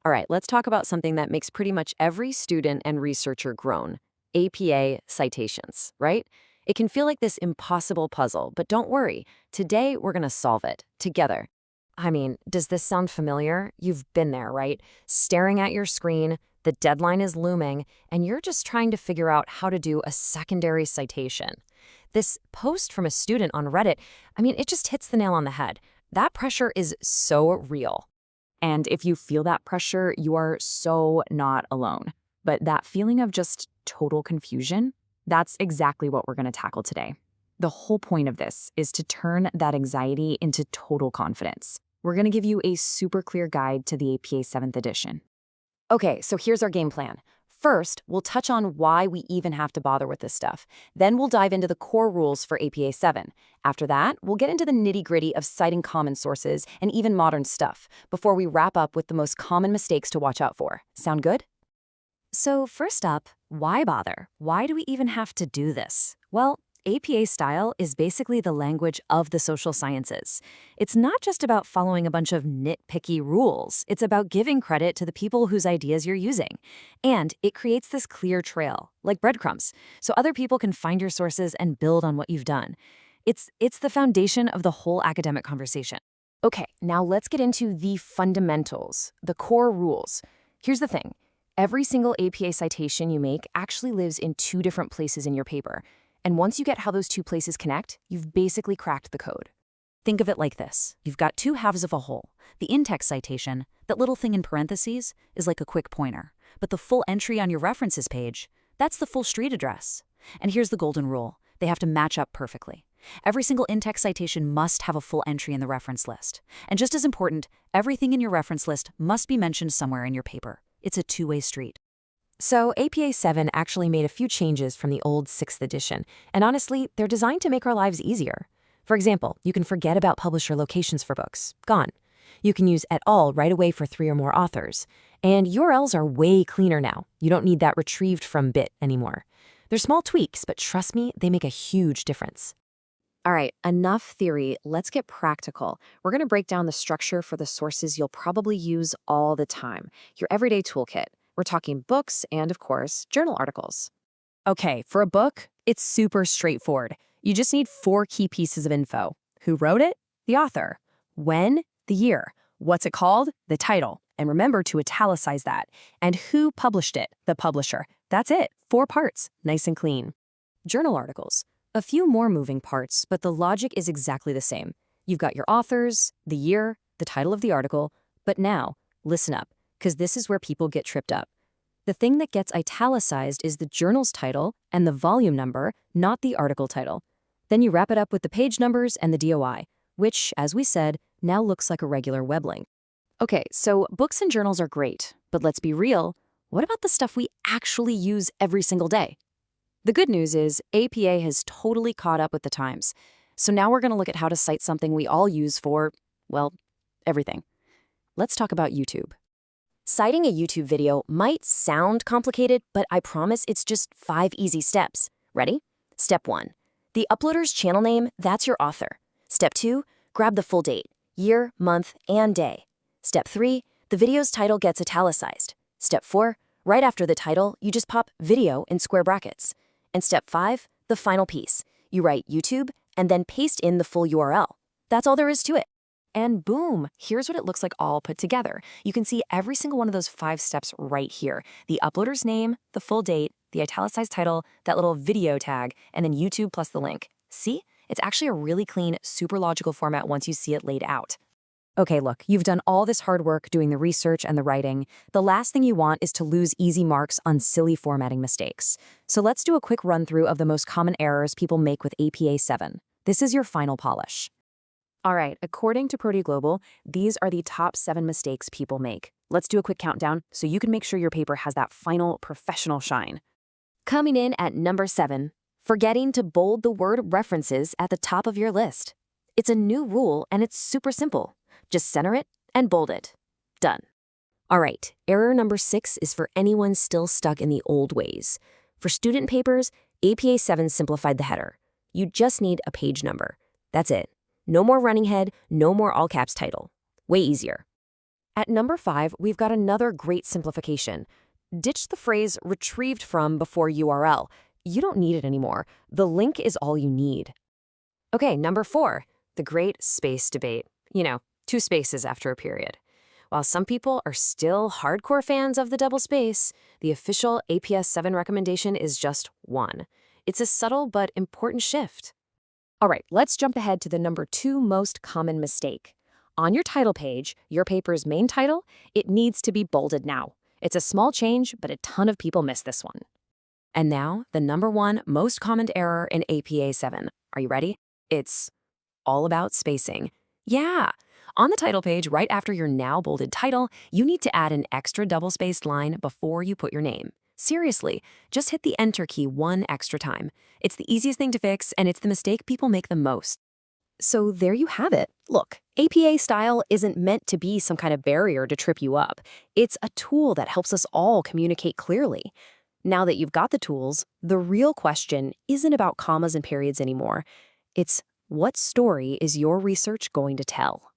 All right, let's talk about something that makes pretty much every student and researcher groan: APA citations, right? It can feel like this impossible puzzle, but don't worry. Today, we're going to solve it together. I mean, does this sound familiar? You've been there, right? Staring at your screen, the deadline is looming, and you're just trying to figure out how to do a secondary citation. This post from a student on Reddit, I mean, it just hits the nail on the head. That pressure is so real. And if you feel that pressure, you are so not alone. But that feeling of just total confusion, that's exactly what we're going to tackle today. The whole point of this is to turn that anxiety into total confidence. We're going to give you a super clear guide to the APA 7th edition. Okay, so here's our game plan. First, we'll touch on why we even have to bother with this stuff. Then we'll dive into the core rules for APA 7. After that, we'll get into the nitty-gritty of citing common sources and even modern stuff, before we wrap up with the most common mistakes to watch out for. Sound good? So first up, why bother? Why do we even have to do this? Well, APA style is basically the language of the social sciences. It's not just about following a bunch of nitpicky rules. It's about giving credit to the people whose ideas you're using. And it creates this clear trail, like breadcrumbs, so other people can find your sources and build on what you've done. It's the foundation of the whole academic conversation. Okay, now let's get into the fundamentals, the core rules. Here's the thing. Every single APA citation you make actually lives in two different places in your paper. And once you get how those two places connect, you've basically cracked the code. Think of it like this. You've got two halves of a whole. The in-text citation, that little thing in parentheses, is like a quick pointer. But the full entry on your references page, that's the full street address. And here's the golden rule. They have to match up perfectly. Every single in-text citation must have a full entry in the reference list. And just as important, everything in your reference list must be mentioned somewhere in your paper. It's a two-way street. So APA 7 actually made a few changes from the old 6th edition, and honestly, they're designed to make our lives easier. For example, you can forget about publisher locations for books. Gone. You can use et al. Right away for 3 or more authors. And URLs are way cleaner now. You don't need that retrieved from bit anymore. They're small tweaks, but trust me, they make a huge difference. All right, enough theory. Let's get practical. We're going to break down the structure for the sources you'll probably use all the time, your everyday toolkit. We're talking books and, of course, journal articles. Okay, for a book, it's super straightforward. You just need 4 key pieces of info. Who wrote it? The author. When? The year. What's it called? The title. And remember to italicize that. And who published it? The publisher. That's it. 4 parts. Nice and clean. Journal articles. A few more moving parts, but the logic is exactly the same. You've got your authors, the year, the title of the article, but now, listen up, because this is where people get tripped up. The thing that gets italicized is the journal's title and the volume number, not the article title. Then you wrap it up with the page numbers and the DOI, which, as we said, now looks like a regular web link. Okay, so books and journals are great, but let's be real, what about the stuff we actually use every single day? The good news is APA has totally caught up with the times. So now we're going to look at how to cite something we all use for, well, everything. Let's talk about YouTube. Citing a YouTube video might sound complicated, but I promise it's just 5 easy steps. Ready? Step 1. The uploader's channel name, that's your author. Step 2. Grab the full date, year, month, and day. Step 3. The video's title gets italicized. Step 4. Right after the title, you just pop video in square brackets. And step 5, the final piece. You write YouTube and then paste in the full URL. That's all there is to it. And boom, here's what it looks like all put together. You can see every single one of those 5 steps right here. The uploader's name, the full date, the italicized title, that little video tag, and then YouTube plus the link. See? It's actually a really clean, super logical format once you see it laid out. Okay, look, you've done all this hard work doing the research and the writing. The last thing you want is to lose easy marks on silly formatting mistakes. So let's do a quick run-through of the most common errors people make with APA 7. This is your final polish. All right, according to Protea Global, these are the top 7 mistakes people make. Let's do a quick countdown so you can make sure your paper has that final professional shine. Coming in at number 7, forgetting to bold the word references at the top of your list. It's a new rule and it's super simple. Just center it and bold it. Done. All right, error number 6 is for anyone still stuck in the old ways. For student papers, APA 7 simplified the header. You just need a page number. That's it. No more running head, no more all caps title. Way easier. At number 5, we've got another great simplification. Ditch the phrase retrieved from before URL. You don't need it anymore. The link is all you need. Okay, number 4, the great space debate. 2 spaces after a period. While some people are still hardcore fans of the double space, the official APS 7 recommendation is just 1. It's a subtle but important shift. All right, let's jump ahead to the number 2 most common mistake. On your title page, your paper's main title, it needs to be bolded now. It's a small change, but a ton of people miss this one. And now, the number 1 most common error in APA 7. Are you ready? It's all about spacing. Yeah. On the title page, right after your now bolded title, you need to add an extra double-spaced line before you put your name. Seriously, just hit the Enter key one extra time. It's the easiest thing to fix, and it's the mistake people make the most. So there you have it. Look, APA style isn't meant to be some kind of barrier to trip you up. It's a tool that helps us all communicate clearly. Now that you've got the tools, the real question isn't about commas and periods anymore. It's what story is your research going to tell?